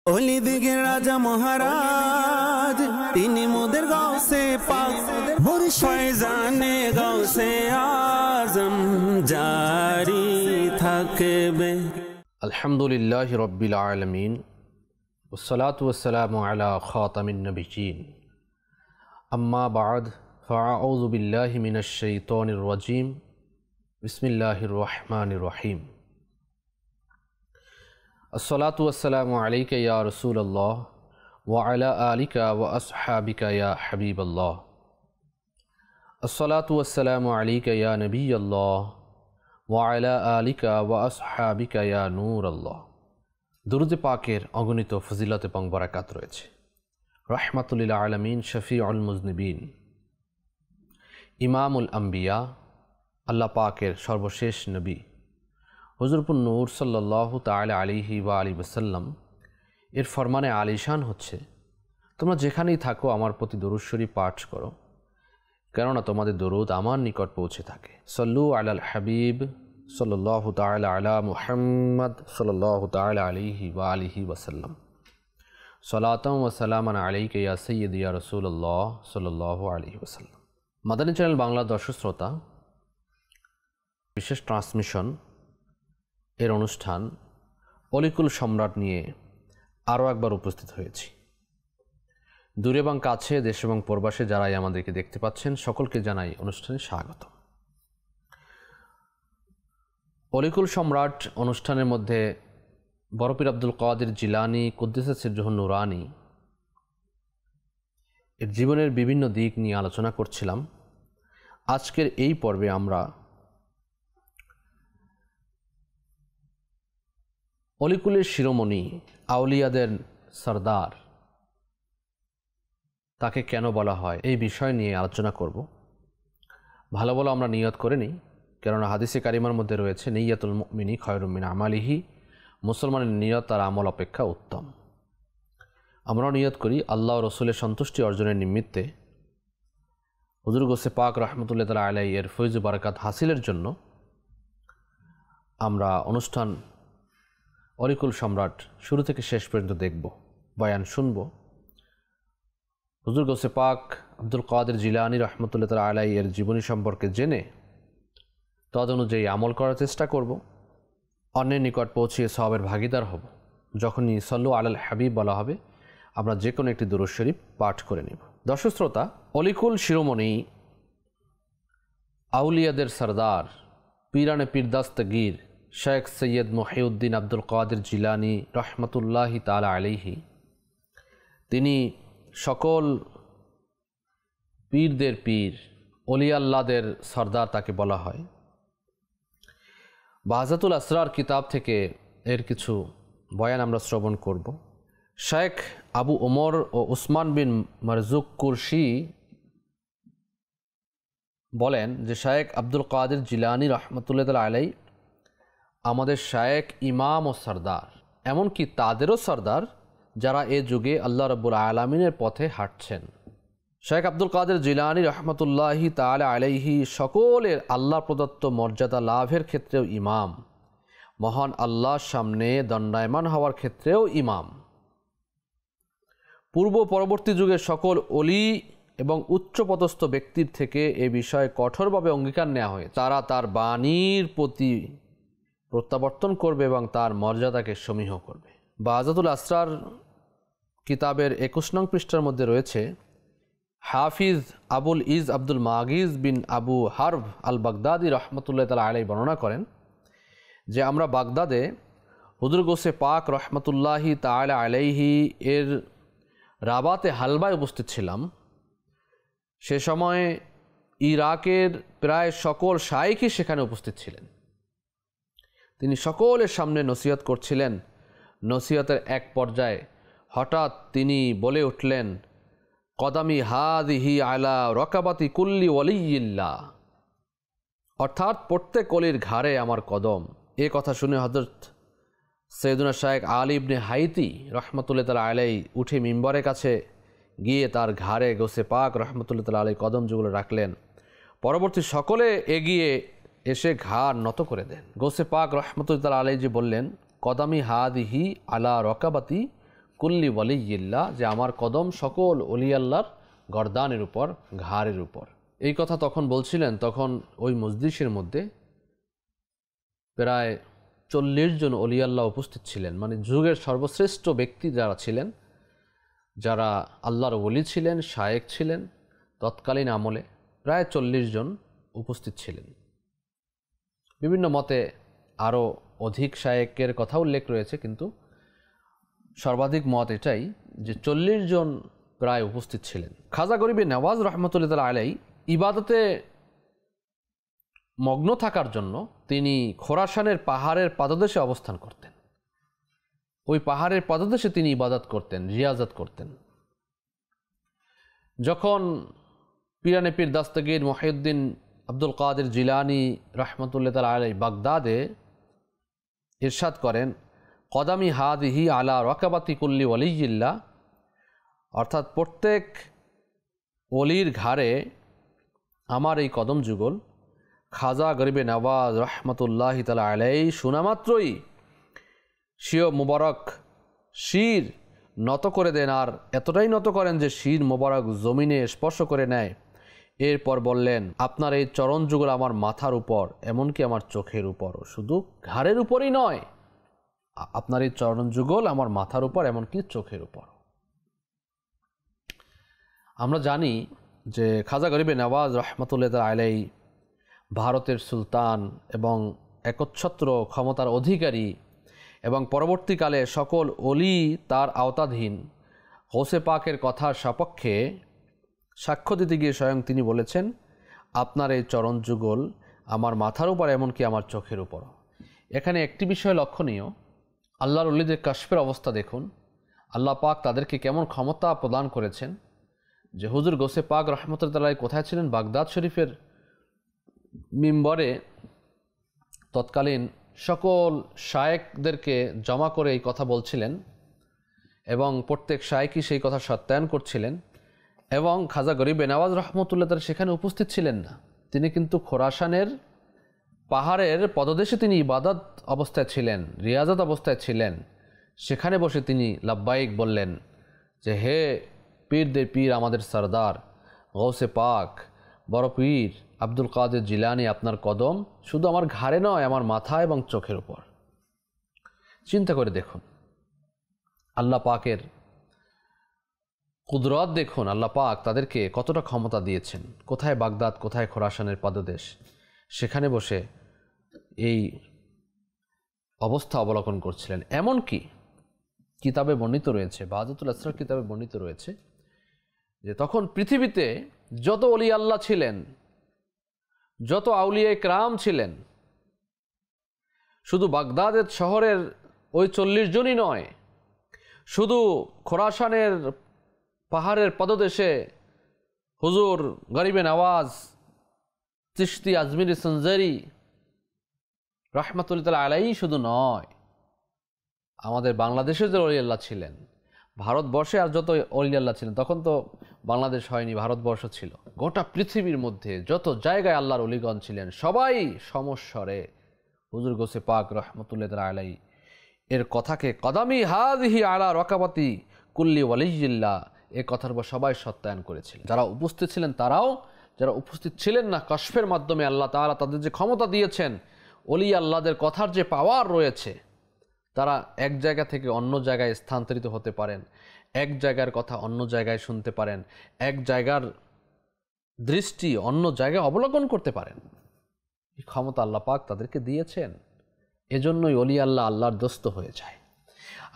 ওলি দিগের রাজা মহারাজ তিনি মোদের গাউসে পাক ফয়জানে গাউসে আজম জারি থাকবে। আলহামদুলিল্লাহি রাব্বিল আলামিন ওয়াসসালাতু ওয়াসসালামু আলা খাতামিন নবিয়্যিন আম্মা বা'দ ফাআউযু বিল্লাহি মিনাশ শাইতানির রাজীম বিসমিল্লাহির রহমানির রহিম। আসসালাতু ওয়াসসালামু আলাইকা ইয়া রাসূলুল্লাহ ওয়া আলা আলিকা ওয়া আসহাবিকা ইয়া হাবিবাল্লাহ। আসসালাতু ওয়াসসালামু আলাইকা ইয়া নবিয়াল্লাহ ওয়া আলা আলিকা ওয়া আসহাবিকা ইয়া নূরাল্লাহ। দুরূদ পাকের অগণিত ফজিলত এবং বারাকাত রয়েছে। রাহমাতুল লিল আলামিন, শফিউল মুজনিবিন, ইমামুল আম্বিয়া, আল্লাহ পাকের সর্বশেষ নবী হুজুরপুর নূর সাল্লাল্লাহু তাআলা আলাইহি ওয়া আলিহি ওয়াসাল্লাম এর ফরমানে আলিশান হচ্ছে, তোমরা যেখানেই থাকো আমার প্রতি দরুদ শরীফ পাঠ করো, কেননা তোমাদের দরুদ আমার নিকট পৌঁছে থাকে। সল্লু আলাল হাবিব সাল্লাল্লাহু তাআলা আলা মুহাম্মদ সাল্লাল্লাহু তাআলা আলাইহি ওয়া আলিহি ওয়াসাল্লাম। সালাতাম ওয়া সালামান আলাইকা ইয়া সাইয়্যিদি ইয়া রাসূলুল্লাহ সাল্লাল্লাহু আলাইহি ওয়াসাল্লাম। মাদানী চ্যানেল বাংলা দর্শক শ্রোতা, বিশেষ ট্রান্সমিশন এর অনুষ্ঠান অলিকুল সম্রাট নিয়ে আরও একবার উপস্থিত হয়েছি। দূরে এবং কাছে, দেশ এবং প্রবাসে যারাই আমাদেরকে দেখতে পাচ্ছেন সকলকে জানাই অনুষ্ঠানে স্বাগত। অলিকুল সম্রাট অনুষ্ঠানের মধ্যে বড় পীর আব্দুল কাদের জিলানী কুদ্দুসে সিররুহুন নুরানী এর জীবনের বিভিন্ন দিক নিয়ে আলোচনা করছিলাম। আজকের এই পর্বে আমরা অলিকুলের শিরোমণি, আউলিয়াদের সরদার, তাকে কেন বলা হয় এই বিষয় নিয়ে আলোচনা করব। ভালো ভালো আমরা নিয়ত করে নিই, কেননা হাদিসে কারিমার মধ্যে রয়েছে নিয়াতুল মুমিনি খায়রুম মিন আমালিহি, মুসলমানের নিয়ত তার আমল অপেক্ষা উত্তম। আমরাও নিয়ত করি আল্লাহ ও রসুলের সন্তুষ্টি অর্জনের নিমিত্তে হুজুর গোসে পাক রহমতুল্লাহ তাআলা আলাইহি এর ফয়জ ও বারাকাত হাসিলের জন্য আমরা অনুষ্ঠান অলিকুল সম্রাট শুরু থেকে শেষ পর্যন্ত দেখব, বয়ান শুনব। হুজুর গোসে পাক আব্দুল কাদের জিলানী রহমতুল্লাহ তাআলা আলাইহি এর জীবনী সম্পর্কে জেনে তদ অনুযায়ী আমল করার চেষ্টা করব, অন্যের নিকট পৌঁছিয়ে সওয়াবের ভাগিদার হব। যখনই সল্লু আলাল হাবিব বলা হবে আমরা যে কোনো একটি দুরূদ শরীফ পাঠ করে নেব। দর্শক শ্রোতা, অলিকুল শিরোমণি, আউলিয়াদের সরদার, পীরানে পীরদাস্তগীর শেখ সৈয়দ মহিউদ্দিন আব্দুল কাদের জিলানী রহমতুল্লাহি তাআলা আলাইহি, তিনি সকল পীরদের পীর, অলিয়া আল্লাহদের সরদার তাকে বলা হয়। বাহাজাতুল আসরার কিতাব থেকে এর কিছু বয়ান আমরা শ্রবণ করব। শেখ আবু ওমর ও উসমান বিন মারজুক কুরশি বলেন যে শেখ আব্দুল কাদের জিলানী রহমতুল্লাহ তাআলা আলাইহি আমাদের শেখ, ইমাম ও সরদার, এমনকি তাদেরও সরদার যারা এ যুগে আল্লাহ রাব্বুল আলামিনের পথে হাঁটছেন। শেখ আব্দুল কাদের জিলানী রহমতুল্লাহি তাআলা আলাইহি সকলের আল্লাহ প্রদত্ত মর্যাদা লাভের ক্ষেত্রেও ইমাম, মহান আল্লাহর সামনে দণ্ডায়মান হওয়ার ক্ষেত্রেও ইমাম। পূর্ব পরবর্তী যুগের সকল অলি এবং উচ্চপদস্থ ব্যক্তির থেকে এ বিষয়ে কঠোরভাবে অঙ্গীকার নেওয়া হয়েছে। তারা তার বাণীর প্রতি প্রত্যাবর্তন করবে এবং তার মর্যাদাকে সমীহ করবে। বাহাজাতুল আসরার কিতাবের 21 নং পৃষ্ঠার মধ্যে রয়েছে, হাফিজ আবুল ইজ আব্দুল মাগিজ বিন আবু হারব আল বাগদাদি রহমতুল্লাহ তাআলা আলাইহি বর্ণনা করেন যে আমরা বাগদাদে হুজুর গোসে পাক রহমতুল্লাহি তাআলা আলাইহি এর রাবাতে হালবায় উপস্থিত ছিলাম। সে সময় ইরাকের প্রায় সকল শাইখই সেখানে উপস্থিত ছিলেন। তিনি সকলের সামনে নসিহত করছিলেন। নসিহতের এক পর্যায়ে হঠাৎ তিনি বলে উঠলেন, কদামি হাদিহি আলা রকাবাতি কুল্লি ওয়ালিয়্যিল্লাহ, অর্থাৎ প্রত্যেক অলির ঘাড়ে আমার কদম। এ কথা শুনে হযরত সৈয়দুনা শাইখ আলী ইবনে হাইতি রহমতুল্লাহ তাআলা আলাইহি উঠে মিম্বরের কাছে গিয়ে তার ঘাড়ে গোসে পাক রহমতুল্লাহ তাআলা আলাইহি কদম যেগুলো রাখলেন। পরবর্তী সকলে এগিয়ে এসে ঘাড় নত করে দেন। গোসে পাক রহমতুল্লাহ তাআলা আলাইহি বললেন, কদামি হাদিহি আলা রকাবাতি কুল্লি ওয়ালিয়্যিল্লাহ, যে আমার কদম সকল ওলি আল্লাহর গর্দানের উপর, ঘাড়ের উপর। এই কথা তখন বলছিলেন, তখন ওই মজলিসের মধ্যে প্রায় 40 জন ওলি আল্লাহ উপস্থিত ছিলেন। মানে যুগের সর্বশ্রেষ্ঠ ব্যক্তি যারা ছিলেন, যারা আল্লাহর ওলি ছিলেন, শায়েক ছিলেন, তৎকালীন আমলে প্রায় 40 জন উপস্থিত ছিলেন। বিভিন্ন মতে আরও অধিক শায়েকের কথা উল্লেখ রয়েছে, কিন্তু সর্বাধিক মত এটাই যে 40 জন প্রায় উপস্থিত ছিলেন। খাজা গরিবে নওয়াজ রহমতুল্লাহ আলাইহি ইবাদতে মগ্ন থাকার জন্য তিনি খোরাসানের পাহাড়ের পাদদেশে অবস্থান করতেন। ওই পাহাড়ের পাদদেশে তিনি ইবাদত করতেন, রিয়াজত করতেন। যখন পিরানে পীর দাস্তগীর মুহিউদ্দিন আব্দুল কাদের জিলানী রহমতুল্লাহ আলাইহি বাগদাদে ইরশাদ করেন, কদামি হাদিহি আলা রকাবাতি কুল্লি ওয়ালিয়্যিল্লাহ, অর্থাৎ প্রত্যেক ওলির ঘাড়ে আমার এই কদম যুগল। খাজা গরিবে নওয়াজ রহমতুল্লাহ তাআলা আলাইহি শোনামাত্রই শির মুবারক শির নত করে দেন, আর এতটাই নত করেন যে শির মুবারক জমিনে স্পর্শ করে নেয়। এরপর বললেন, আপনার এই চরণ যুগল আমার মাথার উপর, এমনকি আমার চোখের উপরও, শুধু ঘাড়ের উপরই নয়, আপনার এই চরণ যুগল আমার মাথার উপর, এমনকি চোখের উপর। আমরা জানি যে খাজা গরিবে নওয়াজ রহমতুল্লাহ আলাইহি ভারতের সুলতান এবং একচ্ছত্র ক্ষমতার অধিকারী, এবং পরবর্তীকালে সকল অলি তার আওতাধীন। গৌসে পাকের কথার সপক্ষে সাক্ষ্য দিতে গিয়ে স্বয়ং তিনি বলেছেন, আপনার এই চরণ যুগল আমার মাথার উপর, এমনকি আমার চোখের উপর। এখানে একটি বিষয় লক্ষণীয়, আল্লাহর ওলিদের কাশফের অবস্থা দেখুন। আল্লাহ পাক তাদেরকে কেমন ক্ষমতা প্রদান করেছেন, যে হুজুর গৌসে পাক রহমতুল্লাহ কোথায় ছিলেন? বাগদাদ শরীফের মিম্বরে তৎকালীন সকল শায়েকদেরকে জমা করে এই কথা বলছিলেন, এবং প্রত্যেক শায়েকই সেই কথা সত্যায়ন করছিলেন। এবং খাজা গরিবে নওয়াজ রহমতুল্লাহ তারা সেখানে উপস্থিত ছিলেন না। তিনি কিন্তু খোরাসানের পাহাড়ের পদদেশে তিনি ইবাদত অবস্থায় ছিলেন, রিয়াজত অবস্থায় ছিলেন। সেখানে বসে তিনি লাব্বাইক বললেন যে, হে পীরদের পীর, আমাদের সরদার গৌসে পাক বড় পীর আব্দুল কাদের জিলানী, আপনার কদম শুধু আমার ঘাড়ে নয়, আমার মাথা এবং চোখের উপর। চিন্তা করে দেখুন আল্লাহ পাকের কুদরত, দেখুন আল্লাহ পাক তাদেরকে কতটা ক্ষমতা দিয়েছেন। কোথায় বাগদাদ, কোথায় খোরাসানের পাদদেশ, সেখানে বসে এই অবস্থা অবলোকন করছিলেন। এমনকি কিতাবে বর্ণিত রয়েছে, বাহাদুতুল আসরার কিতাবে বর্ণিত রয়েছে যে তখন পৃথিবীতে যত ওলি আল্লাহ ছিলেন, যত আউলিয়া কেরাম ছিলেন, শুধু বাগদাদের শহরের ওই 40 জনই নয়, শুধু খোরাসানের পাহাড়ের পদদেশে হুজুর গরিবে নওয়াজ চিশতি আজমিরি সঞ্জারি রহমতুল্লাহ আলাইহি শুধু নয়, আমাদের বাংলাদেশে যে ওলি আল্লাহ ছিলেন, ভারতবর্ষে আর যত ওলি আল্লাহ ছিলেন, তখন তো বাংলাদেশ হয়নি, ভারতবর্ষ ছিল, গোটা পৃথিবীর মধ্যে যত জায়গায় আল্লাহর ওলিগণ ছিলেন, সবাই সমস্বরে হুজুর গৌসে পাক রহমতুল্লাহ আলাইহি এর কথাকে কদামি হাদিহি আলা রকাবাতি কুল্লি ওয়ালিয়্যিল্লাহ, এ কথার উপর সবাই সত্যায়ন করেছিলেন। যারা উপস্থিত ছিলেন তারাও, যারা উপস্থিত ছিলেন না, কাশফের মাধ্যমে আল্লাহ তাআলা তাদের যে ক্ষমতা দিয়েছেন, ওলি আল্লাহদের কথার যে পাওয়ার রয়েছে, তারা এক জায়গা থেকে অন্য জায়গায় স্থানান্তরিত হতে পারেন, এক জায়গার কথা অন্য জায়গায় শুনতে পারেন, এক জায়গার দৃষ্টি অন্য জায়গায় অবলোকন করতে পারেন। এই ক্ষমতা আল্লাহ পাক তাদেরকে দিয়েছেন। এজন্যই ওলি আল্লাহ আল্লাহর দোস্ত হয়ে যায়।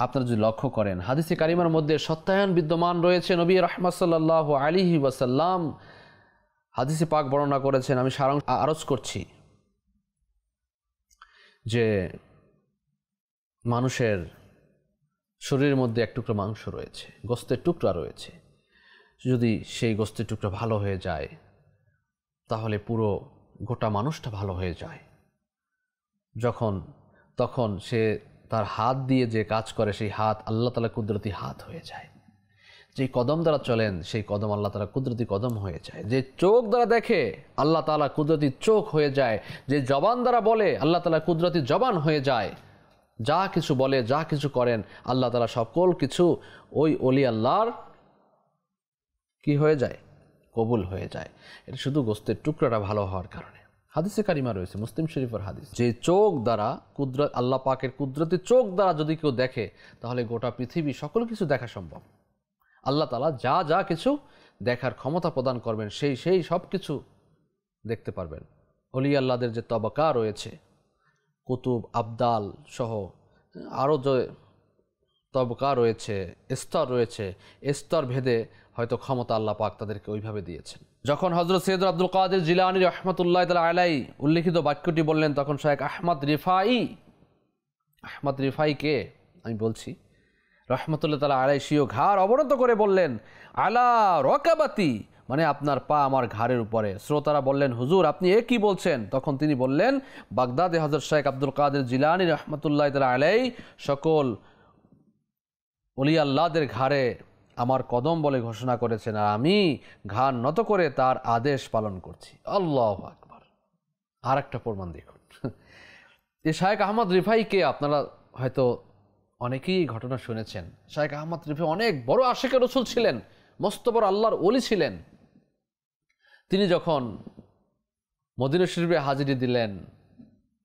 আপনারা যদি লক্ষ্য করেন, হাদিসে কারিমার মধ্যে সত্যায়ন বিদ্যমান রয়েছে। নবী রাহমাত সাল্লাল্লাহু আলাইহি ওয়াসাল্লাম হাদিসে পাক বর্ণনা করেছেন, আমি সারাংশ আরজ করছি, যে মানুষের শরীরের মধ্যে এক টুকরো মাংস রয়েছে, গোস্তের টুকরা রয়েছে। যদি সেই গোস্তের টুকরা ভালো হয়ে যায়, তাহলে পুরো গোটা মানুষটা ভালো হয়ে যায়। তখন সে তার হাত দিয়ে যে কাজ করে, সেই হাত আল্লাহ তাআলা কুদরতি হাত হয়ে যায়। যেই কদম দ্বারা চলেন, সেই কদম আল্লাহ তাআলা কুদরতি কদম হয়ে যায়। যে চোখ দ্বারা দেখে, আল্লাহ তাআলা কুদরতি চোখ হয়ে যায়। যে জবান দ্বারা বলে, আল্লাহ তাআলা কুদরতি জবান হয়ে যায়। যা কিছু বলে, যা কিছু করেন, আল্লাহ তাআলা সকল কিছু ওই ওলি আল্লাহর কি হয়ে যায়, কবুল হয়ে যায়। এটা শুধু গোস্তের টুকরাটা ভালো হওয়ার কারণে। হাদিসে কারিমা রয়েছে, মুসলিম শরীফের হাদিস, যে চোখ দ্বারা কুদরত, আল্লাহ পাকের কুদরতি চোখ দ্বারা যদি কেউ দেখে, তাহলে গোটা পৃথিবী সকল কিছু দেখা সম্ভব। আল্লাহ তাআলা যা যা কিছু দেখার ক্ষমতা প্রদান করবেন, সেই সব কিছু দেখতে পারবেন। ওলি আল্লাহদের যে তবাকা রয়েছে, কুতুব, আবদাল সহ আরও যে তবকা রয়েছে, স্তর রয়েছে, স্তর ভেদে হয়তো ক্ষমতা আল্লাহ পাক তাদেরকে ওইভাবে দিয়েছেন। যখন হযরত সৈয়দ আব্দুল কাদের জিলানী রাহমাতুল্লাহ তাআলা আলাইহি উল্লেখিত বাক্যটি বললেন, তখন শায়েখ আহমদ রিফাই কে আমি বলছি রাহমাতুল্লাহ তাআলা আলাইহি সিও ঘাড় অবনত করে বললেন, আলা রকাবাতি, মানে আপনার পা আমার ঘাড়ের উপরে। শ্রোতারা বললেন, হুজুর আপনি এ কি বলছেন? তখন তিনি বললেন, বাগদাদে হযরত শায়েখ আব্দুল কাদের জিলানী রাহমাতুল্লাহ তাআলা আলাইহি সকল ওলি আল্লাহদের ঘাড়ে আমার কদম বলে ঘোষণা করেছেন, আর আমি ঘাড় নত করে তার আদেশ পালন করছি। আল্লাহু আকবার। আর একটা প্রমাণ দেখুন, এই শায়েখ আহমদ রিফাইকে আপনারা হয়তো অনেকেই ঘটনা শুনেছেন। শায়েখ আহমদ রিফাই অনেক বড় আশিকে রাসূল ছিলেন, মস্ত বড় আল্লাহর ওলি ছিলেন। তিনি যখন মদিনা শরীফে হাজিরি দিলেন,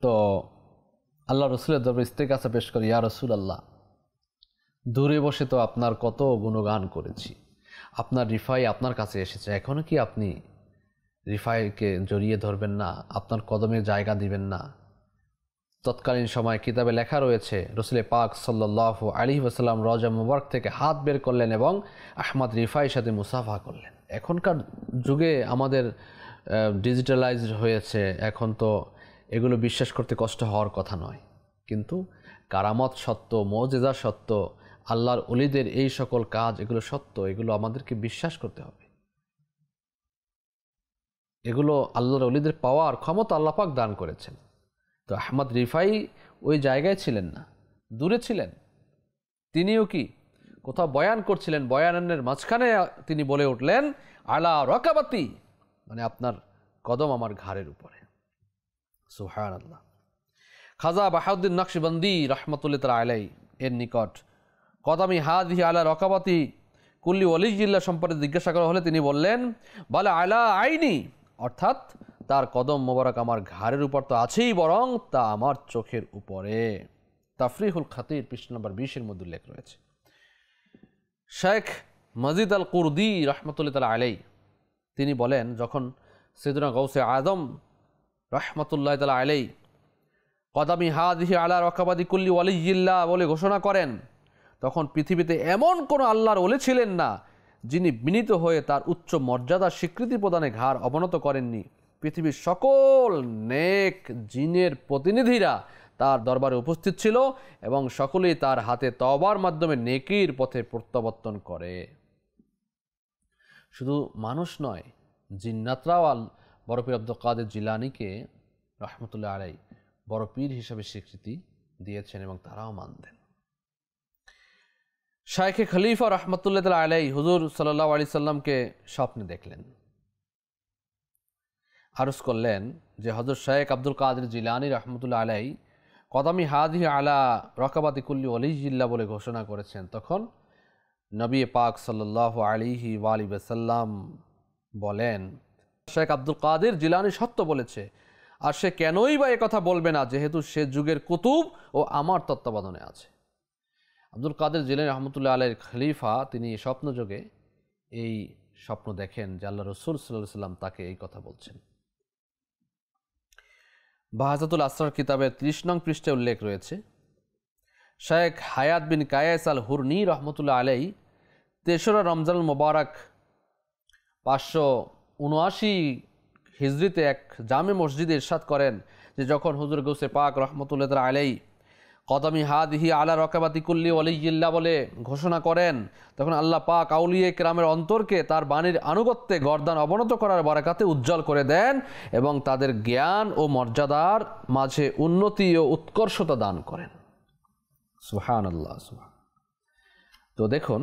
তো আল্লাহ রসুলের দরবারে ইস্তেগাসা পেশ করে, ইয়া রাসূলুল্লাহ, দূরে বসে তো আপনার কত গুণগান করেছি, আপনার রিফাই আপনার কাছে এসেছে, এখনও কি আপনি রিফাইকে জড়িয়ে ধরবেন না, আপনার কদমে জায়গা দিবেন না? তৎকালীন সময় কিতাবে লেখা রয়েছে, রসুল পাক সাল্লাল্লাহু আলাইহি ওয়াসাল্লাম রওজা মুবারক থেকে হাত বের করলেন এবং আহমদ রিফাইয়ের সাথে মুসাফা করলেন। এখনকার যুগে আমাদের ডিজিটালাইজড হয়েছে, এখন তো এগুলো বিশ্বাস করতে কষ্ট হওয়ার কথা নয়, কিন্তু কারামত সত্য, মুজিজা সত্য, আল্লাহর ওলিদের এই সকল কাজ এগুলো সত্য, এগুলো আমাদেরকে বিশ্বাস করতে হবে। এগুলো আল্লাহর ওলিদের পাওয়ার ক্ষমতা আল্লাহ পাক দান করেছেন। তো আহমদ রিফাই ওই জায়গায় ছিলেন না, দূরে ছিলেন। তিনিও কি কোথাও বয়ান করছিলেন, বয়ানের মাঝখানে তিনি বলে উঠলেন, আলা রকাবাতি, মানে আপনার কদম আমার ঘাড়ের উপরে। সুবহানাল্লাহ। খাজা বাহাউদ্দিন নকশবন্দি রাহমাতুল্লাহ তাআলা আলাইহি এর নিকট কদামি হাদিহি আলা রকাবাতি কুল্লি ওয়ালিয়্যিল্লাহ সম্পর্কে জিজ্ঞাসা করা হলে তিনি বললেন, বালা আলা আইনি, অর্থাৎ তার কদম মোবারক আমার ঘাড়ের উপর তো আছেই, বরং তা আমার চোখের উপরে। তাফরিহুল খাতির পৃষ্ঠা নম্বর 20-এর মধ্যে উল্লেখ রয়েছে। শেখ মজিদ আল কুরদি রাহমাতুল্লাহ তাআলা আলাইহি তিনি বলেন, যখন সাইয়েদুনা গাউসে আজম রাহমাতুল্লাহ তাআলা আলাইহি কদামি হাদিহি আলা রকাবাতি কুল্লি ওয়ালিয়্যিল্লাহ বলে ঘোষণা করেন, তখন পৃথিবীতে এমন কোনো আল্লাহর ওলি ছিলেন না যিনি বিনীত হয়ে তার উচ্চ মর্যাদা স্বীকৃতি প্রদানে ঘাড় অবনত করেননি। পৃথিবীর সকল নেক জিনের প্রতিনিধিরা তার দরবারে উপস্থিত ছিল এবং সকলেই তার হাতে তওবার মাধ্যমে নেকির পথে প্রত্যাবর্তন করে। শুধু মানুষ নয়, জিন্নাতরাও বড় পীর আব্দুল কাদের জিলানীকে রাহমাতুল্লাহ আলাইহি বড় পীর হিসাবে স্বীকৃতি দিয়েছেন এবং তারাও মানতেন। শায়েখে খলিফা রাহমাতুল্লাহ তাআলা আলাইহি হুজুর সাল্লাল্লাহু আলাইহি সাল্লামকে স্বপ্নে দেখলেন, আরজ করলেন যে হযরত শায়েখ আব্দুল কাদের জিলানী রাহমাতুল্লাহ আলাইহি কদামি হাদিহি আলা রকাবাতি কুল্লি ওয়ালিয়্যিল্লাহ বলে ঘোষণা করেছেন। তখন নবী পাক সাল্লাল্লাহু আলাইহি ওয়াসাল্লাম বলেন, শায়েখ আব্দুল কাদের জিলানী সত্য বলেছে, আর সে কেনই বা কথা বলবে না, যেহেতু সে যুগের কুতুব ও আমার তত্ত্বাবধানে আছে। আব্দুল কাদের জিলানী রাহমাতুল্লাহ আলাইহির খলিফা তিনি স্বপ্নযোগে এই স্বপ্ন দেখেন যে আল্লাহ রাসূল সাল্লাল্লাহু আলাইহি ওয়াসাল্লাম তাকে এই কথা বলছেন। বাহাজাতুল আসরার কিতাবের 30 নং পৃষ্ঠায় উল্লেখ রয়েছে, শায়েখ হায়াত বিন কায়েস আল হুরনি রহমতুল্লাহ আলাইহি 3রা রমজানুল মুবারক 579 হিজরিতে এক জামে মসজিদে ইরশাদ করেন যে যখন হুজুর গৌসে পাক রহমতুল্লাহ তাআলা আলাইহি কদামি হাদিহি আলা রকাবাতি কুল্লি ওয়ালিয়্যিল্লাহ বলে ঘোষণা করেন, তখন আল্লাহ পাক আউলিয়া কেরামের অন্তরকে তার বাণীর আনুগত্যে গর্দান অবনত করার বরাকাতে উজ্জ্বল করে দেন এবং তাদের জ্ঞান ও মর্যাদার মাঝে উন্নতি ও উৎকর্ষতা দান করেন। সুবহানাল্লাহ। তো দেখুন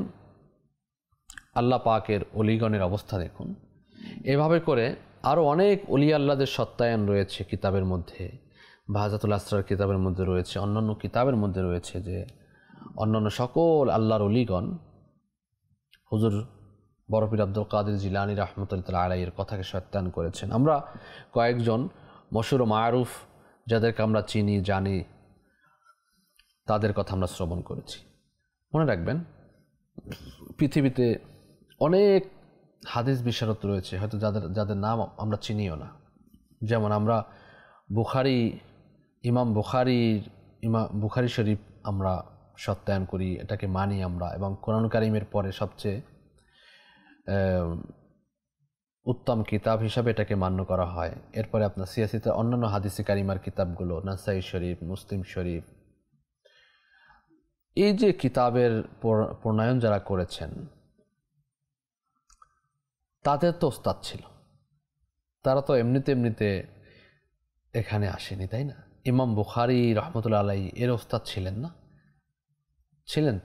আল্লাহ পাকের অলিগণের অবস্থা দেখুন। এভাবে করে আরও অনেক অলি আল্লাহদের সত্যায়ন রয়েছে কিতাবের মধ্যে, বাহাজাতুল আসরার কিতাবের মধ্যে রয়েছে, অন্যান্য কিতাবের মধ্যে রয়েছে যে অন্যান্য সকল আল্লাহর ওলিগণ হুজুর বড় পীর আব্দুল কাদের জিলানী রাহমাতুল্লাহ আলাইহির কথাকে সত্যায়ন করেছেন। আমরা কয়েকজন মশহুর ও মারুফ যাদেরকে আমরা চিনি জানি তাদের কথা আমরা শ্রবণ করেছি। মনে রাখবেন, পৃথিবীতে অনেক হাদিস বিশারদ রয়েছে হয়তো যাদের নাম আমরা চিনিও না। যেমন আমরা ইমাম বুখারী শরীফ আমরা সত্যায়ন করি, এটাকে মানি আমরা, এবং কোরআন কারীমের পরে সবচেয়ে উত্তম কিতাব হিসাবে এটাকে মান্য করা হয়। এরপরে আপনার সিয়াসিতে অন্যান্য হাদিসে কারিমার কিতাবগুলো, নাসাই শরীফ, মুসলিম শরীফ, এই যে কিতাবের প্রণয়ন যারা করেছেন তাদের তো ওস্তাদ ছিল, তারা তো এমনিতে এখানে আসেনি, তাই না? ইমাম বুখারী রহমতুল্লাহ আলাইহি এর ওস্তাদ ছিলেন না? ছিলেন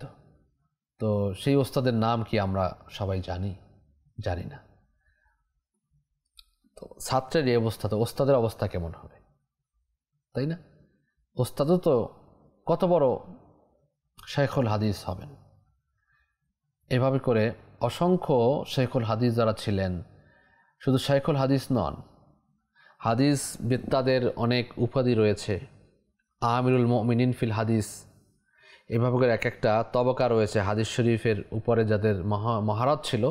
তো সেই ওস্তাদের নাম কি আমরা সবাই জানি না। তো ছাত্রের এই অবস্থা, তো ওস্তাদের অবস্থা কেমন হবে, তাই না? ওস্তাদও তো কত বড় শাইখুল হাদিস হবেন। এভাবে করে অসংখ্য শাইখুল হাদিস যারা ছিলেন, শুধু শাইখুল হাদিস নন, হাদিস বিত্তাদের অনেক উপাধি রয়েছে, আমিরুল মুমিনিন ফিল হাদিস, এভাবে করে এক একটা তবকা রয়েছে। হাদিস শরীফের উপরে যাদের মহারত ছিল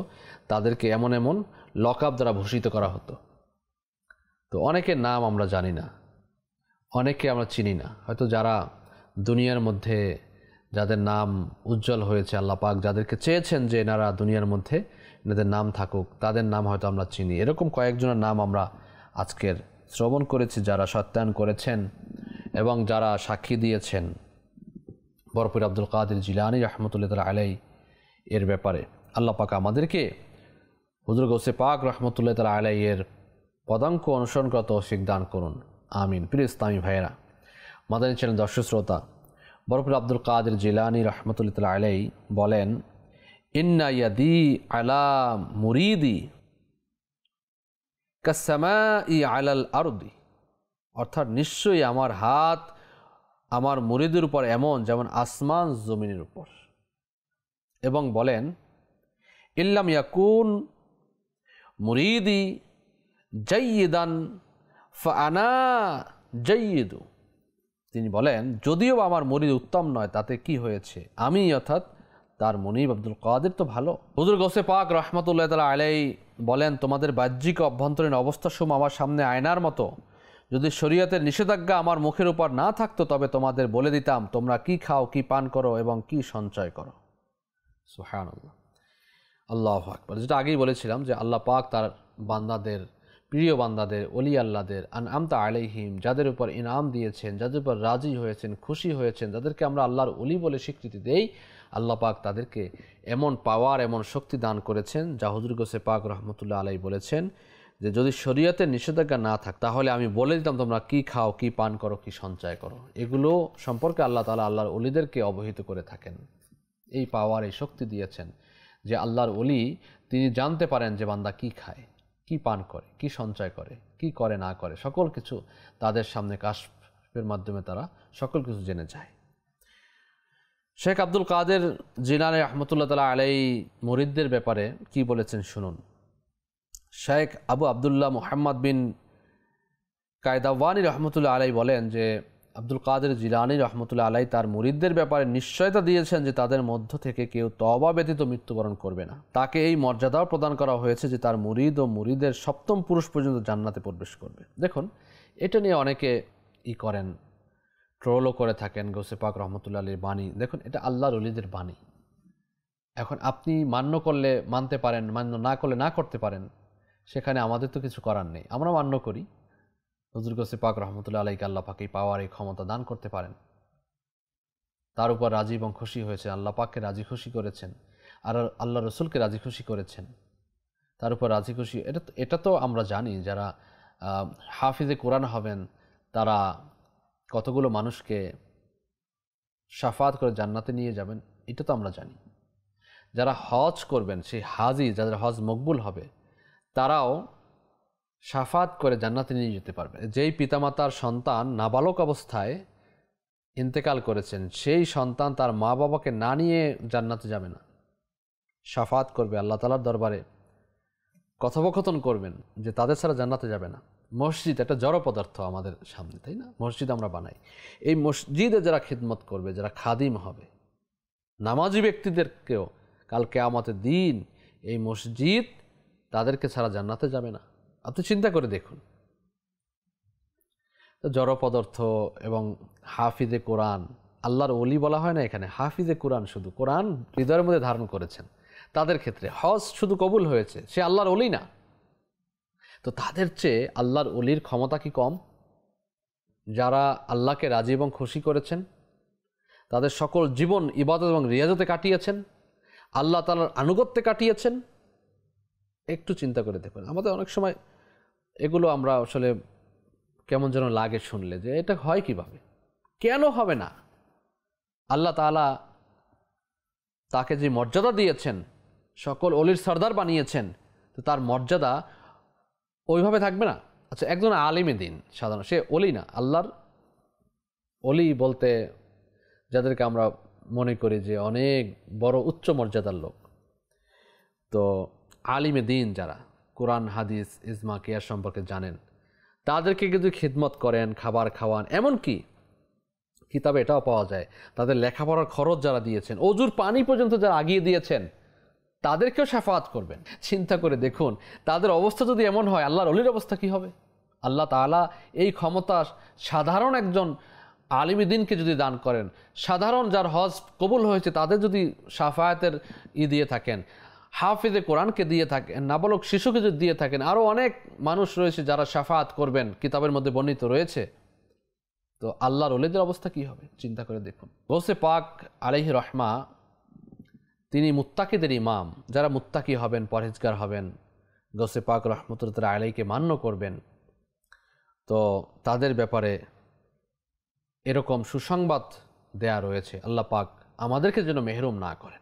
তাদেরকে এমন এমন লকআপ দ্বারা ভূষিত করা হতো। তো অনেকের নাম আমরা জানি না, অনেককে আমরা চিনি না। হয়তো যারা দুনিয়ার মধ্যে যাদের নাম উজ্জ্বল হয়েছে, আল্লাহ পাক যাদেরকে চেয়েছেন যে এনারা দুনিয়ার মধ্যে এনাদের নাম থাকুক, তাদের নাম হয়তো আমরা চিনি। এরকম কয়েকজনের নাম আমরা আজকের শ্রবণ করেছি, যারা সত্যায়ন করেছেন এবং যারা সাক্ষী দিয়েছেন বড় পীর আব্দুল কাদের জিলানী রাহমাতুল্লাহ আলাইহি এর ব্যাপারে। আল্লাহ পাক আমাদেরকে হুজুর গৌসে পাক রাহমাতুল্লাহ আলাইহি এর পদাঙ্ক অনুসরণ করা তৌফিক দান করুন, আমিন। প্রিয় ইসলামী ভাইয়েরা, মাদানী চ্যানেল দর্শক শ্রোতা, বড় পীর আব্দুল কাদের জিলানী রাহমাতুল্লাহ আলাইহি বলেন, ইন্না ইয়াদি আলা মুরিদি কাসসামাই আলাল আরদি, অর্থাৎ নিশ্চয়ই আমার হাত আমার মুরিদের উপর এমন যেমন আসমান জমিনের উপর। এবং বলেন, ইল্লাম ইয়াকুন মুরিদি জাইয়িদান ফাআনা জাইয়িদু, তিনি বলেন যদিও আমার মুরিদ উত্তম নয় তাতে কি হয়েছে, আমি অর্থাৎ তার মুনিব আব্দুল কাদের তো ভালো। হুজুর গৌসে পাক রাহমাতুল্লাহ আলাইহি বলেন, তোমাদের বাহ্যিক অভ্যন্তরীণ অবস্থাসমূহ আমার সামনে আয়নার মতো। যদি শরীয়তের নিষেধাজ্ঞা আমার মুখের উপর না থাকতো তবে তোমাদের বলে দিতাম তোমরা কি খাও, কি পান করো এবং কি সঞ্চয় করো। সুবহানাল্লাহ, আল্লাহু আকবার। যেটা আগেই বলেছিলাম যে আল্লাহ পাক তার বান্দাদের, প্রিয় বান্দাদের, ওলি আল্লাহদের আনআমতা আলাইহিম, যাদের উপর ইনাম দিয়েছেন, যাদের উপর রাজি হয়েছেন, খুশি হয়েছেন, যাদেরকে আমরা আল্লাহর ওলি বলে স্বীকৃতি দেই, আল্লাহ পাক তাদেরকে এমন পাওয়ার, এমন শক্তি দান করেছেন যা হুজুর গৌসে পাক রহমতুল্লাহ আলাইহি বলেছেন যে যদি শরীয়তের নিষেধাজ্ঞা না থাক তাহলে আমি বলে দিতাম তোমরা কি খাও, কি পান করো, কি সঞ্চয় করো। এগুলো সম্পর্কে আল্লাহ তাআলা আল্লাহর ওলিদেরকে অবহিত করে থাকেন। এই পাওয়ার, এই শক্তি দিয়েছেন যে আল্লাহর ওলি তিনি জানতে পারেন যে বান্দা কি খায়, কি পান করে, কি সঞ্চয় করে, কি করে না করে, সকল কিছু তাদের সামনে কাশফের মাধ্যমে তারা সকল কিছু জেনে যায়। শেখ আব্দুল কাদের জিলানী রাহমাতুল্লাহ আলাইহি মুরিদদের ব্যাপারে কি বলেছেন শুনুন। শেখ আবু আবদুল্লাহ মুহাম্মদ বিন কায়দাওয়ানি রহমতুল্লাহ আলাইহি বলেন যে আব্দুল কাদের জিলানী রহমতুল্লাহ আলাইহি তার মুরিদদের ব্যাপারে নিশ্চয়তা দিয়েছেন যে তাদের মধ্য থেকে কেউ তওবা ব্যতীত মৃত্যুবরণ করবে না। তাকে এই মর্যাদাও প্রদান করা হয়েছে যে তার মুরিদ ও মুরিদের সপ্তম পুরুষ পর্যন্ত জান্নাতে প্রবেশ করবে। দেখুন, এটা নিয়ে অনেকে করেন, ট্রোলও করে থাকেন গৌসে পাক রহমতুল্লাহ আলাইহির বাণী। দেখুন, এটা আল্লাহর ওলিদের বাণী। এখন আপনি মান্য করলে মানতে পারেন, মান্য না করলে না করতে পারেন, সেখানে আমাদের তো কিছু করার নেই। আমরা মান্য করি, হুজুর গৌসে পাক রহমতুল্লাহ আলাইহিকে আল্লাহ পাক এই পাওয়ার, এই ক্ষমতা দান করতে পারেন। তার উপর রাজি এবং খুশি হয়েছে, আল্লাহ পাককে রাজি খুশি করেছেন, আর আল্লাহ রসুলকে রাজি খুশি করেছেন, তার উপর রাজি খুশি। এটা তো আমরা জানি, যারা হাফিজে কোরআন হবেন তারা কতগুলো মানুষকে শাফাত করে জান্নাতে নিয়ে যাবেন, এটা তো আমরা জানি। যারা হজ করবেন, সেই হাজি, যাদের হজ মকবুল হবে, তারাও শাফাত করে জান্নাতে নিয়ে যেতে পারবে। যেই পিতামাতার সন্তান নাবালক অবস্থায় ইন্তেকাল করেছেন, সেই সন্তান তার মা বাবাকে না নিয়ে জান্নাতে যাবে না, শাফাত করবে, আল্লাহ তাআলার দরবারে কথোপকথন করবেন যে তাদের ছাড়া জান্নাতে যাবে না। মসজিদ একটা জড় পদার্থ আমাদের সামনে, তাই না? মসজিদ আমরা বানাই। এই মসজিদে যারা খিদমত করবে, যারা খাদিম হবে, নামাজি ব্যক্তিদেরকেও কাল কিয়ামতের দিন এই মসজিদ তাদেরকে ছাড়া জান্নাতে যাবে না। আপনি চিন্তা করে দেখুন, জড় পদার্থ এবং হাফিজে কোরআন, আল্লাহর ওলি বলা হয় না এখানে, হাফিজে কোরআন, শুধু কোরআন হৃদয়ের মধ্যে ধারণ করেছেন, তাদের ক্ষেত্রে হজ শুধু কবুল হয়েছে, সে আল্লাহর ওলি না। তো তাদের চেয়ে আল্লাহর ওলির ক্ষমতা কি কম? যারা আল্লাহকে রাজি এবং খুশি করেছেন, তাদের সকল জীবন ইবাদত এবং রিয়াজতে কাটিয়েছেন, আল্লাহ তাআলার আনুগত্যে কাটিয়েছেন। একটু চিন্তা করে দেখুন, আমাদের অনেক সময় এগুলো আমরা আসলে কেমন যেন লাগে শুনলে, যে এটা হয় কিভাবে, কেন হবে না? আল্লাহ তাআলা তাকে যে মর্যাদা দিয়েছেন, সকল অলির সর্দার বানিয়েছেন, তো তার মর্যাদা ওইভাবে থাকবে না? আচ্ছা, একজন আলিমে দিন সাধারণ, সে অলি না, আল্লাহর অলি বলতে যাদেরকে আমরা মনে করি যে অনেক বড় উচ্চ মর্যাদার লোক, তো আলিমে দিন যারা কোরআন হাদিস ইজমা কিয়াস সম্পর্কে জানেন, তাদেরকে কিন্তু খিদমত করেন, খাবার খাওয়ান, এমনকি কিতাবে এটাও পাওয়া যায় তাদের লেখাপড়ার খরচ যারা দিয়েছেন, অজুর পানি পর্যন্ত যারা আগিয়ে দিয়েছেন, তাদেরকেও শাফাত করবেন। চিন্তা করে দেখুন, তাদের অবস্থা যদি এমন হয়, আল্লাহর ওলির অবস্থা কি হবে? আল্লাহ তাআলা এই ক্ষমতা সাধারণ একজন আলিমে দ্বীনকে যদি দান করেন, সাধারণ যার হজ কবুল হয়েছে তাদের যদি শাফায়াতের দিয়ে থাকেন, হাফিজে কোরআনকে দিয়ে থাকেন, নাবালক শিশুকে যদি দিয়ে থাকেন, আরও অনেক মানুষ রয়েছে যারা শাফায়াত করবেন, কিতাবের মধ্যে বর্ণিত রয়েছে, তো আল্লাহর ওলিদের অবস্থা কি হবে? চিন্তা করে দেখুন। গৌসে পাক আলাইহি রহমা, তিনি মুত্তাকিদের ইমাম, যারা মুত্তাকি হবেন, পরহেজগার হবেন, গৌসে পাক রহমতুল্লাহ আলাইকে মান্য করবেন, তো তাদের ব্যাপারে এরকম সুসংবাদ দেয়া রয়েছে। আল্লাহ পাক আমাদেরকে যেন মেহরুম না করেন।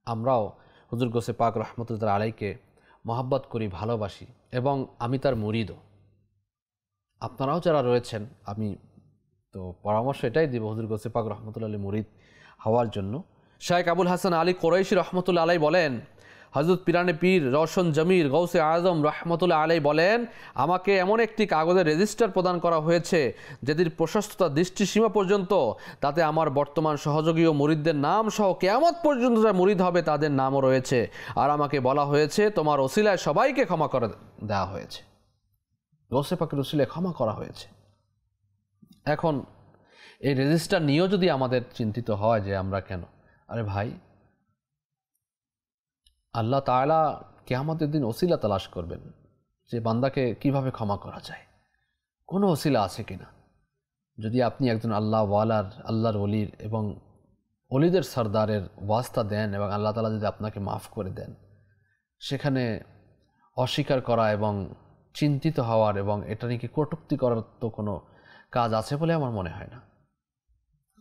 আমরাও হুজুর গৌসে পাক রহমতুল্লাহ আলাইকে মহাব্বত করি, ভালোবাসি, এবং আমি তার মুরিদও। আপনারাও যারা রয়েছেন, আমি তো পরামর্শ এটাই দিব হুজুর গৌসে পাক রহমতুল্লাহ আলী মুরিদ হওয়ার জন্য। শায়েখ আবুল হাসান আলী কোরাইশি রহমতুল্লাহ আলাই বলেন, হযরত পিরানে পীর রওশন জমির গৌসে আজম রহমতুল্লাহ আলাই বলেন, আমাকে এমন একটি কাগজের রেজিস্টার প্রদান করা হয়েছে যেটির প্রশস্ততা দৃষ্টিসীমা পর্যন্ত, তাতে আমার বর্তমান সহযোগী ও মুরিদদের নাম সহ কিয়ামত পর্যন্ত যারা মুরিদ হবে তাদের নামও রয়েছে। আর আমাকে বলা হয়েছে, তোমার ওসিলায় সবাইকে ক্ষমা করে দেওয়া হয়েছে। গৌসে পাকের ওসিলায় ক্ষমা করা হয়েছে। এখন এই রেজিস্টার নিয়েও যদি আমাদের চিন্তিত হয় যে আমরা কেন, আরে ভাই, আল্লাহ তাআলা কিয়ামতের দিন ওসিলা তালাশ করবেন যে বান্দাকে কিভাবে ক্ষমা করা যায়, কোনো ওসিলা আছে কিনা। যদি আপনি একজন আল্লাহ ওয়ালার, আল্লাহর ওলির এবং ওলিদের সর্দারের ওয়াস্তা দেন এবং আল্লাহ তাআলা যদি আপনাকে মাফ করে দেন, সেখানে অস্বীকার করা এবং চিন্তিত হওয়ার এবং এটা নিয়ে কটূক্তি করার তো কোনো কাজ আছে বলে আমার মনে হয় না।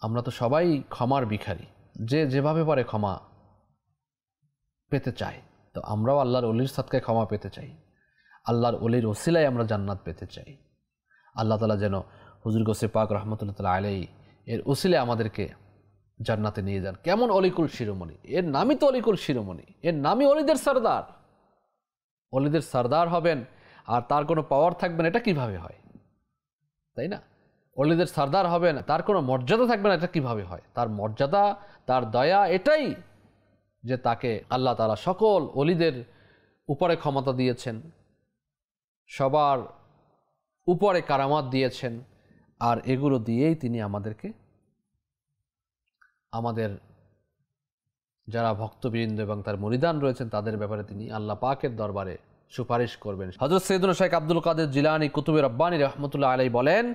আমরা তো সবাই ক্ষমার ভিখারি, যে যেভাবে পারে ক্ষমা পেতে চাই। তো আমরাও আল্লাহর ওলির সাদকায় ক্ষমা পেতে চাই, আল্লাহর ওলির ওসিলায় আমরা জান্নাত পেতে চাই। আল্লাহ তাআলা যেন হুজুর গৌসে পাক রহমতুল্লাহ আলাইহি এর ওসিলায় আমাদেরকে জান্নাতে নিয়ে যান। কেমন অলিকুল শিরোমণি, এর নামই তো অলিকুল শিরোমণি, এর নামই অলিদের সর্দার। অলিদের সর্দার হবেন আর তার কোনো পাওয়ার থাকবে না, এটা কিভাবে হয়? তাই না? অলিদের সর্দার হবেন, তার কোনো মর্যাদা থাকবে না, এটা কিভাবে হয়? তার মর্যাদা, তার দয়া এটাই যে তাকে আল্লাহ তাআলা সকল অলিদের উপরে ক্ষমতা দিয়েছেন, সবার উপরে কারামাত দিয়েছেন, আর এগুলো দিয়েই তিনি আমাদেরকে, আমাদের যারা ভক্তবৃন্দ এবং তার মুরিদান রয়েছেন তাদের ব্যাপারে তিনি আল্লাহ পাকের দরবারে সুপারিশ করবেন। হযরত সৈয়দনা শেখ আব্দুল কাদের জিলানী কুতুবে রব্বানী রহমতুল্লাহ আলাইহি বলেন,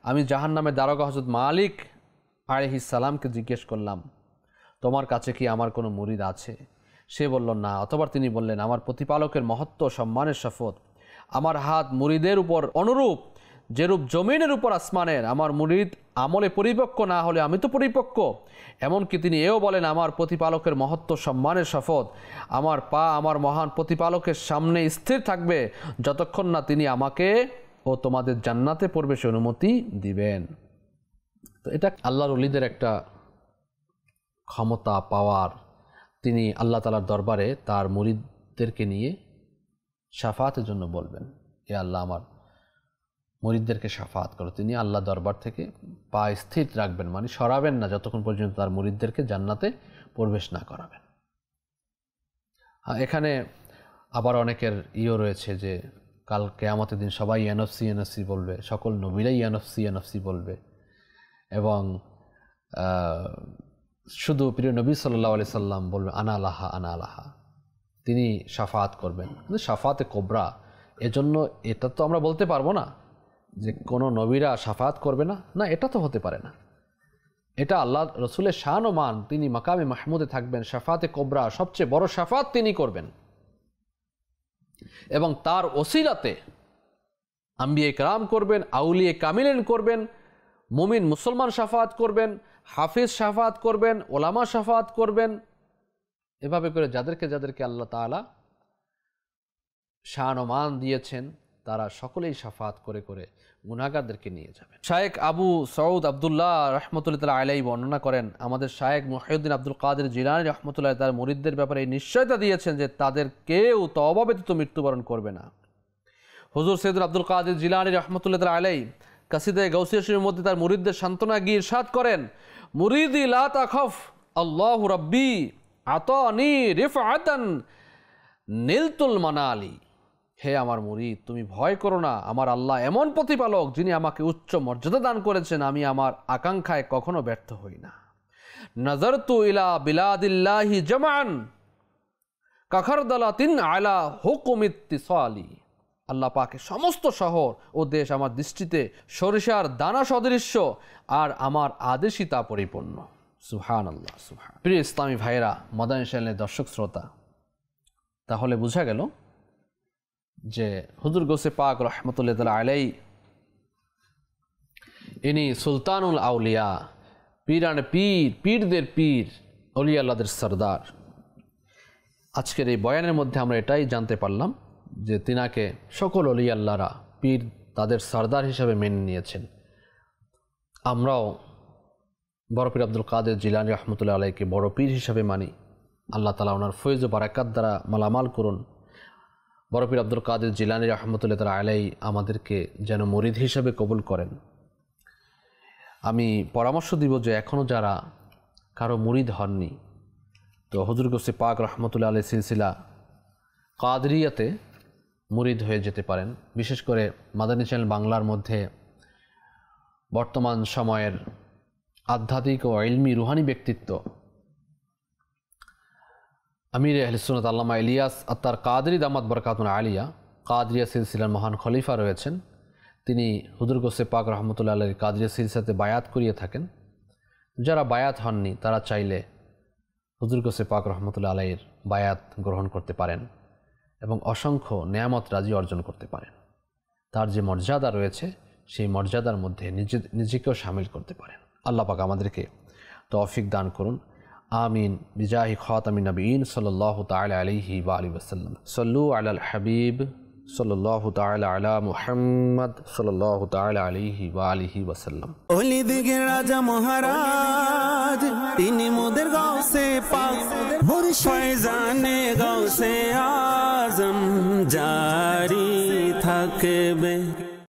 আমি জাহান্নামের দারোগা হযরত মালিক আলাইহিস সালামকে জিজ্ঞেস করলাম, তোমার কাছে কি আমার কোনো মুরিদ আছে? সে বলল না। অতঃপর তিনি বললেন, আমার প্রতিপালকের মহত্ব সম্মানের শপথ, আমার হাত মুরিদের উপর অনুরূপ যেরূপ জমিনের উপর আসমানের, আমার মুরিদ আমলে পরিপক্ক না হলে আমি তো পরিপক্ক। এমনকি তিনি এও বলেন, আমার প্রতিপালকের মহত্ব সম্মানের শপথ, আমার পা আমার মহান প্রতিপালকের সামনে স্থির থাকবে যতক্ষণ না তিনি আমাকে ও তোমাদের জান্নাতে প্রবেশের অনুমতি দিবেন। তো এটা আল্লাহর ওলিদের একটা ক্ষমতা, পাওয়ার। তিনি আল্লাহ তাআলার দরবারে তার মুরিদদেরকে নিয়ে শাফাতের জন্য বলবেন, এ আল্লাহ আমার মুরিদদেরকে শাফাত করো। তিনি আল্লাহ দরবার থেকে পা স্থির রাখবেন, মানে সরাবেন না যতক্ষণ পর্যন্ত তার মুরিদদেরকে জান্নাতে প্রবেশ না করাবেন। এখানে আবার অনেকের রয়েছে যে কাল কিয়ামতের দিন সবাই ইয়ানফসি ইয়ানফসি বলবে, সকল নবীরাই ইয়ানফসি ইয়ানফসি বলবে, এবং শুধু প্রিয় নবী সাল্লাল্লাহু আলাইহি সাল্লাম বলবেন আনা আলাহা আনা আলাহা, তিনি শাফাত করবেন। কিন্তু শাফাতে কোবরা, এজন্য এটা তো আমরা বলতে পারবো না যে কোনো নবীরা শাফাত করবে না, না, এটা তো হতে পারে না। এটা আল্লাহ রসুলের শান ও মান, তিনি মাকামে মাহমুদে থাকবেন, শাফাতে কোবরা সবচেয়ে বড় শাফাত তিনি করবেন, এবং তার ওসিলাতে আম্বিয়ে কেরাম করবেন, আউলিয়ে কামিলিন করবেন, মুমিন মুসলমান শাফাত করবেন, হাফিজ শাফাত করবেন, ওলামা শাফাত করবেন। এভাবে করে যাদেরকে আল্লাহ তাআলা শান ও মান দিয়েছেন তারা সকলেই শাফাত করে করে গুনাহগারদেরকে নিয়ে যাবেন। শায়েখ আবু সৌদ আব্দুল্লাহ রহমতুল্লাহ আলাইহি বর্ণনা করেন, আমাদের শায়েখ মুহিউদ্দিন আব্দুল কাদের জিলানী রহমতুল্লাহ তার মুরিদদের ব্যাপারে এই নিশ্চয়তা দিয়েছেন যে তাদের কেউ তওবা ব্যতীত মৃত্যুবরণ করবে না। হুজুর সৈয়দ আব্দুল কাদের জিলানী রহমতুল্লাহ আলাইহি কাসিদে গাউসিয়া শরীফের মধ্যে তার মুরিদদের সান্ত্বনা গিয়ে ইরশাদ করেন, মুরিদি লা তাখাফ আল্লাহু রাব্বি আতানি রিফআতান নিলতুল মানালি। হে আমার মুরিদ, তুমি ভয় করো না, আমার আল্লাহ এমন প্রতিপালক যিনি আমাকে উচ্চ মর্যাদা দান করেছেন, আমি আমার আকাঙ্ক্ষায় কখনো ব্যর্থ হই না। নাজারতু ইলা বিলাদিল্লাহি জামান কাখারদালাতিন আলা হুকুমিত্তিসালি। আল্লাহ পাকের সমস্ত শহর ও দেশ আমার দৃষ্টিতে সরিষার দানা সদৃশ্য, আর আমার আদেশই তা পরিপূর্ণ। সুবহানাল্লাহ, সুবহান। প্রিয় ইসলামী ভাইরা, মাদানী চ্যানেলের দর্শক শ্রোতা, তাহলে বোঝা গেল যে হুজুর গৌসে পাক রহমতুল্লাহ আলাইহি ইনি সুলতানুল আউলিয়া, পীরানে পীর, পীরদের পীর, অলি আল্লাহদের সরদার। আজকের এই বয়ানের মধ্যে আমরা এটাই জানতে পারলাম যে তিনাকে সকল অলি আল্লাহরা পীর তাদের সরদার হিসাবে মেনে নিয়েছেন। আমরাও বড় পীর আব্দুল কাদের জিলানী রহমতুল্লাহ আলাইহিকে বড় পীর হিসাবে মানি। আল্লাহ তাআলা ওনার ফয়েজ ও বারাকাত দ্বারা মালামাল করুন। বড় পীর আব্দুল কাদের জিলানী রহমতুল্লাহ আলাইহি আমাদেরকে যেন মুরিদ হিসাবে কবুল করেন। আমি পরামর্শ দিব যে এখনও যারা কারো মুরিদ হননি, তো হুজুর গৌসে পাক রহমতুল্লাহ আলাইহি সিলসিলা কাদরিয়াতে মুরিদ হয়ে যেতে পারেন। বিশেষ করে মাদানী চ্যানেল বাংলার মধ্যে বর্তমান সময়ের আধ্যাত্মিক ও ইলমি রুহানি ব্যক্তিত্ব আমির আহলে সুন্নাত আল্লামা ইলিয়াস আত্তার কাদরি দামাত বরকাতুন আলিয়া কাদরিয়া সিলসিলার মহান খলিফা রয়েছেন। তিনি হুজুর গৌসে পাক রহমতুল্লাহ আলাইহি কাদরিয়া সিলসিলাতে বায়াত করিয়ে থাকেন। যারা বায়াত হননি তারা চাইলে হুজুর গৌসে পাক রহমতুল্লাহ আলাইহির বায়াত গ্রহণ করতে পারেন এবং অসংখ্য নেয়ামত রাজি অর্জন করতে পারেন। তার যে মর্যাদা রয়েছে সেই মর্যাদার মধ্যে নিজেকেও শামিল করতে পারেন। আল্লাহ পাক আমাদেরকে তৌফিক দান করুন। আমিন বিজাহি খাতামিন নবিয়িন সাল্লাল্লাহু তাআলা আলাইহি ওয়া আলিহি ওয়াসাল্লাম। সাল্লু আলাল হাবিব সাল্লাল্লাহু তাআলা আলা মুহাম্মদ সাল্লাল্লাহু তাআলা আলাইহি ওয়া আলিহি ওয়াসাল্লাম। ওলিদের রাজা মহারাজ তিনি মোদের গাউসে পাক, মুর্শিদ ফয়জানে গাউসে আজম জারি থাকবে।